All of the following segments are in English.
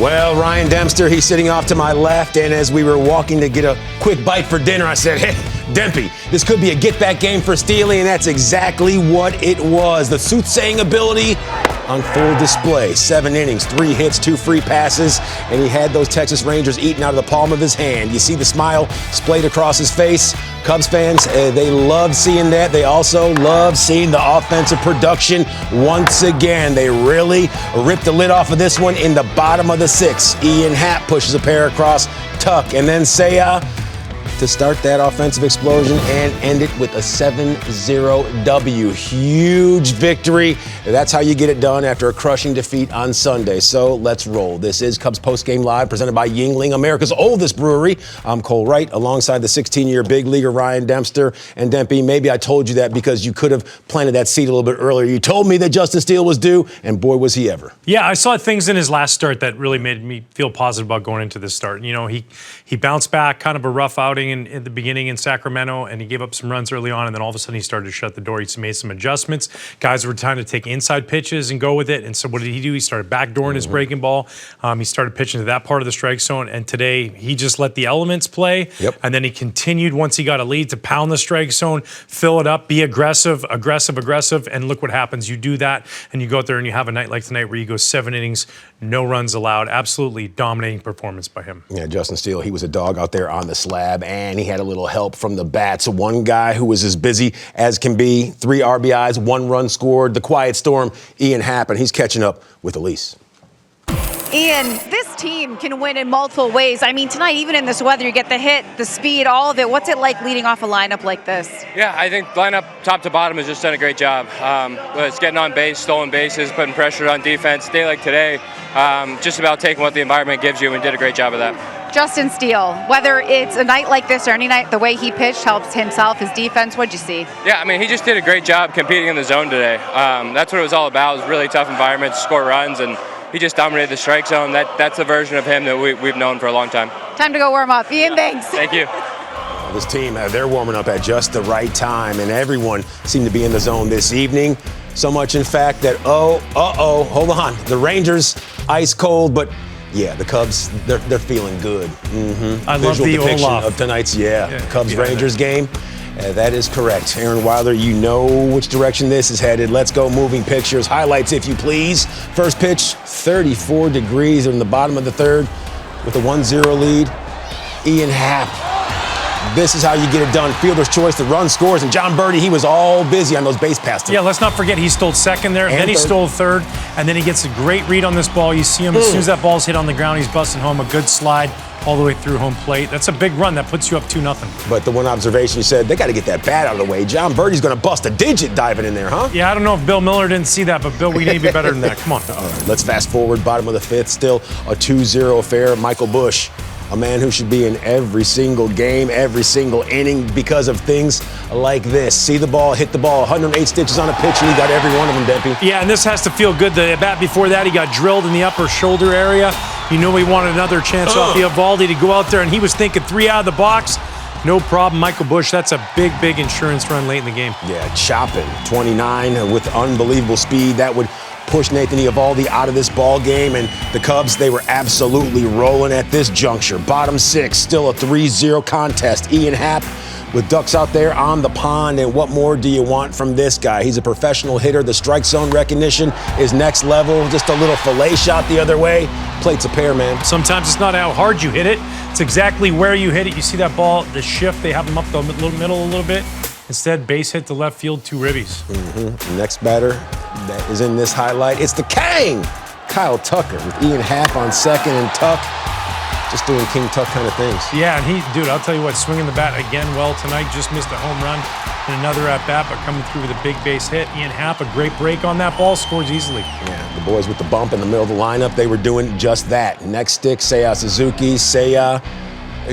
Well, Ryan Dempster, he's sitting off to my left, and as we were walking to get a quick bite for dinner, I said, hey, Dempy, this could be a get-back game for Steely, and that's exactly what it was. The soothsaying ability on full display. 7 innings, 3 hits, 2 free passes, and he had those Texas Rangers eaten out of the palm of his hand. You see the smile splayed across his face. Cubs fans, they love seeing that. They also love seeing the offensive production once again. They really ripped the lid off of this one in the bottom of the 6th. Ian Happ pushes a pair across Tuck, and then Seiya to start that offensive explosion and end it with a 7-0 W. Huge victory. That's how you get it done after a crushing defeat on Sunday. So let's roll. This is Cubs Postgame Live, presented by Yuengling, America's oldest brewery. I'm Cole Wright, alongside the 16-year big leaguer Ryan Dempster. And Dempy, maybe I told you that because you could have planted that seed a little bit earlier. You told me that Justin Steele was due, and boy, was he ever. Yeah, I saw things in his last start that really made me feel positive about going into this start. You know, he bounced back, kind of a rough outing in the beginning in Sacramento, and he gave up some runs early on, and then all of a sudden he started to shut the door. He made some adjustments. Guys were trying to take inside pitches and go with it, and so what did he do? He started backdooring his breaking ball. He started pitching to that part of the strike zone, and today he just let the elements play, and then he continued once he got a lead to pound the strike zone, fill it up, be aggressive, and look what happens. You do that, and you go out there and you have a night like tonight where you go 7 innings, no runs allowed. Absolutely dominating performance by him. Yeah, Justin Steele, he was a dog out there on the slab, and he had a little help from the bats. One guy who was as busy as can be, 3 RBIs, 1 run scored, the quiet storm, Ian Happ, and he's catching up with Elise. Ian, this team can win in multiple ways. I mean, tonight, even in this weather, you get the hit, the speed, all of it. What's it like leading off a lineup like this? Yeah, I think lineup top to bottom has just done a great job. It's getting on base, stolen bases, putting pressure on defense. A day like today, just about taking what the environment gives you, and did a great job of that. Justin Steele, whether it's a night like this or any night, the way he pitched helps himself, his defense. What'd you see? Yeah, I mean, he just did a great job competing in the zone today. That's what it was all about. It was a really tough environment to score runs, and he just dominated the strike zone. That's a version of him that we've known for a long time. Time to go warm up. Ian, thanks. Thank you. This team, they're warming up at just the right time, and everyone seemed to be in the zone this evening. So much, in fact, that, hold on. The Rangers, ice cold, but yeah, the Cubs, they're feeling good. I love the depiction Olaf of tonight's, Cubs-Rangers game. That is correct. Aaron Wilder, you know which direction this is headed. Let's go moving pictures. Highlights, if you please. First pitch, 34 degrees in the bottom of the 3rd with a 1-0 lead. Ian Happ. This is how you get it done. Fielder's choice, the run scores, and John Birdie, he was all busy on those base passes. Yeah, let's not forget he stole second there, and then he stole third, and then he gets a great read on this ball. You see him, as soon as that ball's hit on the ground, he's busting home a good slide all the way through home plate. That's a big run. That puts you up 2-0. But the one observation you said, they got to get that bat out of the way. John Birdie's going to bust a digit diving in there, huh? Yeah, I don't know if Bill Miller didn't see that, but Bill, we need to be better than that. Come on. All right, let's fast forward. Bottom of the 5th, still a 2-0 affair. Michael Busch, a man who should be in every single game, every single inning because of things like this. See the ball, hit the ball, 108 stitches on a pitch, and he got every one of them, Deppy. Yeah, and this has to feel good. The bat before that, he got drilled in the upper shoulder area. You know he wanted another chance off the Eovaldi to go out there, and he was thinking 3 out of the box. No problem, Michael Busch. That's a big, big insurance run late in the game. Yeah, chopping, 29 with unbelievable speed. That would push Nathan Eovaldi out of this ball game, and the Cubs, they were absolutely rolling at this juncture. Bottom 6, still a 3-0 contest. Ian Happ with ducks out there on the pond, and what more do you want from this guy? He's a professional hitter. The strike zone recognition is next level. Just a little fillet shot the other way. Plate's a pair, man. Sometimes it's not how hard you hit it. It's exactly where you hit it. You see that ball, the shift, they have him up the middle a little bit. Instead, base hit to left field, 2 ribbies. Next batter that is in this highlight, it's the King, Kyle Tucker, with Ian Happ on second, and Tuck just doing King Tuck kind of things. Yeah, and dude, I'll tell you what, swinging the bat again well tonight. Just missed a home run and another at bat, but coming through with a big base hit. Ian Happ, a great break on that ball, scores easily. Yeah, the boys with the bump in the middle of the lineup, they were doing just that. Next stick, Seiya Suzuki. Seiya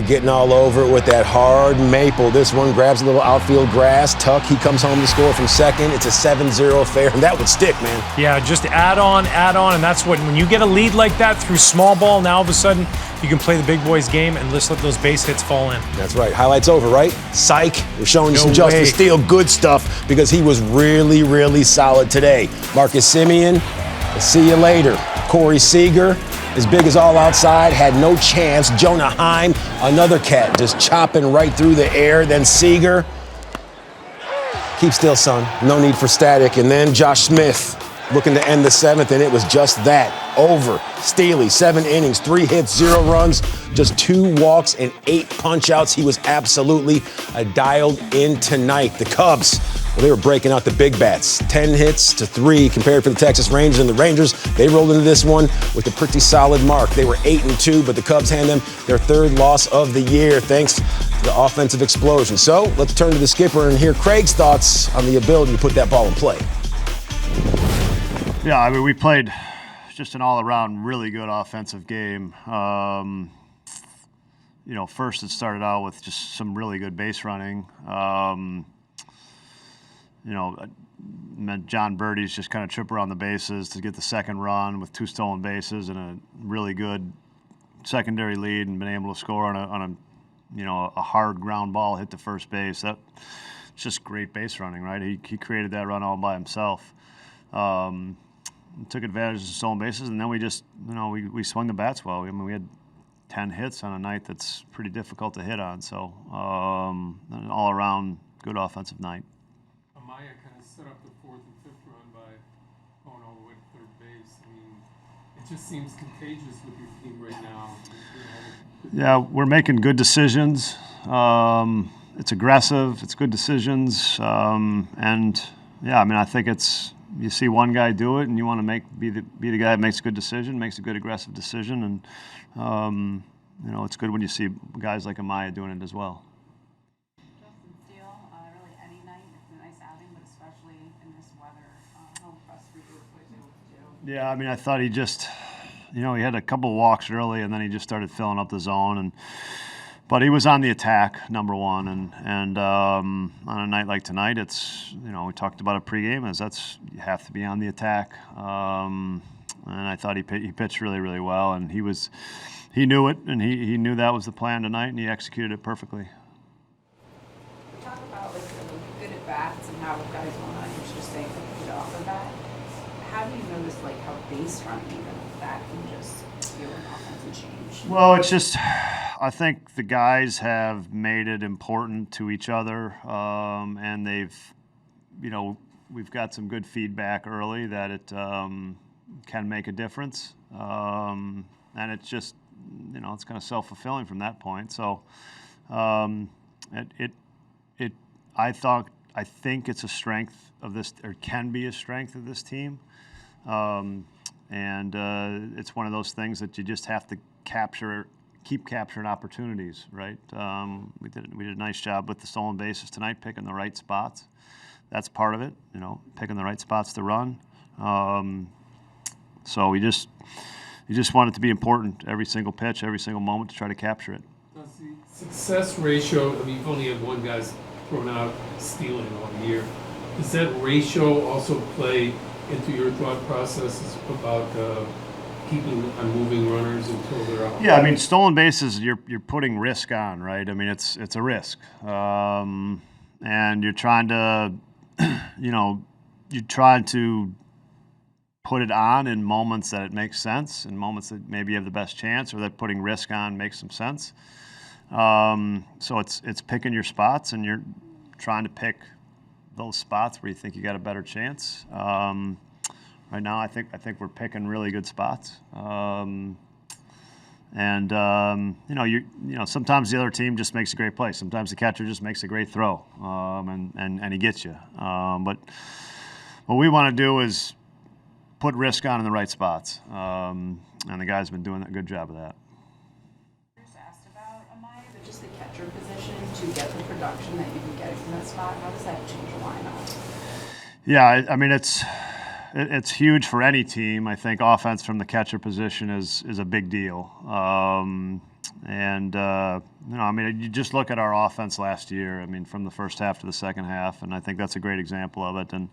getting all over it with that hard maple. This one grabs a little outfield grass. Tuck, he comes home to score from second. It's a 7-0 affair, and that would stick, man. Yeah, just add on, and that's what, when you get a lead like that through small ball, now all of a sudden you can play the big boys game and just let those base hits fall in. That's right. Highlights over, right? Psych. We're showing you some Justin Steele good stuff because he was really, really solid today. Marcus Semien, see you later. Corey Seager, as big as all outside, had no chance. Jonah Heim, another cat, just chopping right through the air. Then Seager. Keep still, son. No need for static. And then Josh Smith looking to end the 7th, and it was just that. Over. Steely, 7 innings, 3 hits, 0 runs, just 2 walks and 8 punch-outs. He was absolutely dialed in tonight. The Cubs, well, they were breaking out the big bats. 10 hits to 3 compared for the Texas Rangers. And the Rangers, they rolled into this one with a pretty solid mark. They were 8-2, but the Cubs hand them their 3rd loss of the year, thanks to the offensive explosion. So let's turn to the skipper and hear Craig's thoughts on the ability to put that ball in play. Yeah, I mean, we played just an all-around really good offensive game. You know, first it started out with just some really good base running. You know, meant John Birdie's just kind of trip around the bases to get the 2nd run with 2 stolen bases and a really good secondary lead, and been able to score on a you know, a hard ground ball hit to first base. That's just great base running, right? He created that run all by himself. Took advantage of the stolen bases, and then we just, you know, we swung the bats well. I mean, we had 10 hits on a night that's pretty difficult to hit on. So an all-around good offensive night. Amaya kind of set up the 4th and 5th run by going all the way to 3rd base. I mean, it just seems contagious with your team right now. Yeah, we're making good decisions. It's aggressive. It's good decisions. And yeah, I mean, I think it's, you see one guy do it, and you want to be the guy that makes a good decision, makes a good aggressive decision, and you know, it's good when you see guys like Amaya doing it as well. Justin Steele, really any night, it's a nice outing, but especially in this weather, how impressed were you with what he was able to do? Yeah, I mean, I thought he just, you know, he had a couple walks early, and then he just started filling up the zone, but he was on the attack, number one, and on a night like tonight, it's, you know, we talked about it pregame, you have to be on the attack, and I thought he pitched really, really well, and he knew it, and he knew that was the plan tonight, and he executed it perfectly. Talk about like the good at bats and how guys want to interesting to offer that. How do you notice like how base running even that can just feel an offensive change? Well, it's just, I think the guys have made it important to each other, and they've, you know, we've got some good feedback early that it can make a difference, and it's just, you know, it's kind of self-fulfilling from that point. So, I think it's a strength of this, or can be a strength of this team, and it's one of those things that you just have to keep capturing opportunities, right? We did a nice job with the stolen bases tonight, picking the right spots. That's part of it, you know, picking the right spots to run. So you just want it to be important every single pitch, every single moment to try to capture it. Does the success ratio, I mean, you've only had one guy's thrown out stealing all year. Does that ratio also play into your thought processes about keeping on moving runners until they're out? Yeah, I mean, stolen bases, you're putting risk on, right? I mean, it's a risk, and you're trying to, you know, you're trying to put it on in moments that it makes sense, in moments that maybe you have the best chance, or that putting risk on makes some sense. So it's picking your spots, and you're trying to pick those spots where you think you got a better chance. Right now, I think we're picking really good spots, and you know, sometimes the other team just makes a great play. Sometimes the catcher just makes a great throw, and he gets you. But what we want to do is put risk on in the right spots, and the guys have been doing a good job of that. Just asked about Amaya, but just the catcher position to get the production that you can get from that spot. How does that change the lineup? Yeah, I mean, it's huge for any team. I think offense from the catcher position is a big deal. You know, I mean, you just look at our offense last year. I mean, from the first half to the second half, and I think that's a great example of it. And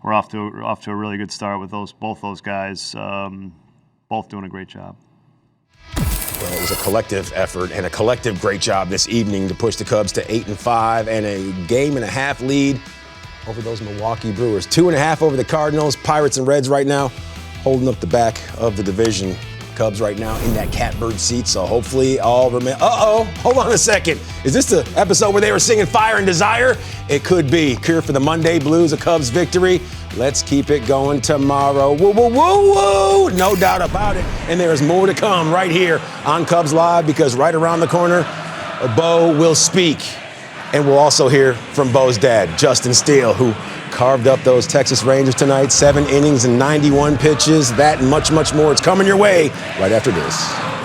we're off to a really good start with both those guys, both doing a great job. Well, it was a collective effort and a collective great job this evening to push the Cubs to 8-5 and a 1.5-game lead over those Milwaukee Brewers. 2.5 over the Cardinals. Pirates and Reds right now holding up the back of the division. Cubs right now in that catbird seat, so hopefully all remain. Hold on a second. Is this the episode where they were singing Fire and Desire? It could be. Cure for the Monday Blues, a Cubs victory. Let's keep it going tomorrow. Woo, woo, woo, woo. No doubt about it. And there is more to come right here on Cubs Live, because right around the corner, Bo will speak. And we'll also hear from Bo's dad, Justin Steele, who carved up those Texas Rangers tonight. 7 innings and 91 pitches. That and much, much more. It's coming your way right after this.